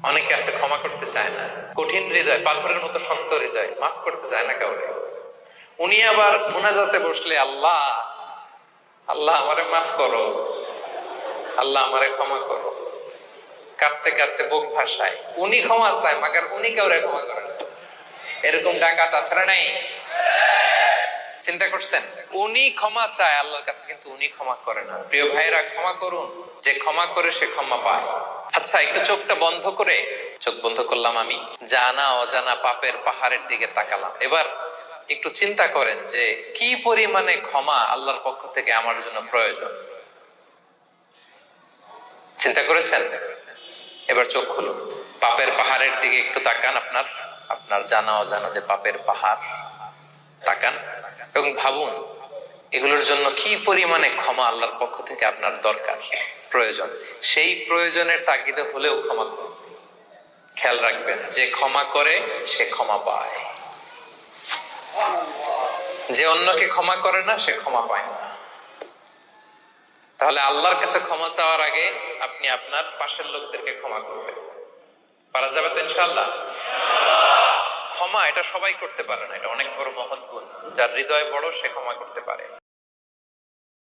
অনেকে আছে ক্ষমা করতে চায় না, কঠিন হৃদয়, পাথরের মতো শক্ত হৃদয়, মাফ করতে চায় না কাউকে। উনি আবার মুনাজাতে বসলে আল্লাহ আল্লাহ আমারে মাফ করো, আল্লাহ আমারে ক্ষমা করো, কাঁদতে কাঁদতে বুক ভাসায়। উনি ক্ষমা চায়, মাগার উনি কাউরে ক্ষমা করেন। এরকম ডাকাত আছে না নাই? চিন্তা করছেন? উনি ক্ষমা চায় আল্লাহর কাছে, কিন্তু উনি ক্ষমা করে না। প্রিয় ভাইরা, ক্ষমা করুন। যে ক্ষমা করে সে ক্ষমা পায়। আচ্ছা, একটু চোখটা বন্ধ করে, চোখ বন্ধ করলাম আমি, জানা অজানা পাপের পাহাড়ের দিকে তাকালাম। এবার একটু চিন্তা করেন যে কি পরিমাণে ক্ষমা আল্লাহর পক্ষ থেকে আমার জন্য প্রয়োজন। চিন্তা করেছেন? এবার চোখ খুলুন, পাপের পাহাড়ের দিকে একটু তাকান। আপনার আপনার জানা অজানা যে পাপের পাহাড়, তাকান এবং ভাবুন এগুলোর জন্য কি পরিমাণে ক্ষমা আল্লাহর পক্ষ থেকে আপনার দরকার, প্রয়োজন। সেই প্রয়োজনের তাগিদে হলেও ক্ষমা করুন। খেয়াল রাখবেন, যে ক্ষমা করে সে ক্ষমা পায়, যে অন্যকে ক্ষমা করে না সে ক্ষমা পায় না। তাহলে আল্লাহর কাছে ক্ষমা চাওয়ার আগে আপনি আপনার পাশের লোকদেরকে ক্ষমা করবেন। পারা যাবে তো ইনশাআল্লাহ? ক্ষমা এটা সবাই করতে পারে না, এটা অনেক বড় মহৎ গুণ। যার হৃদয় বড় সে ক্ষমা করতে পারে।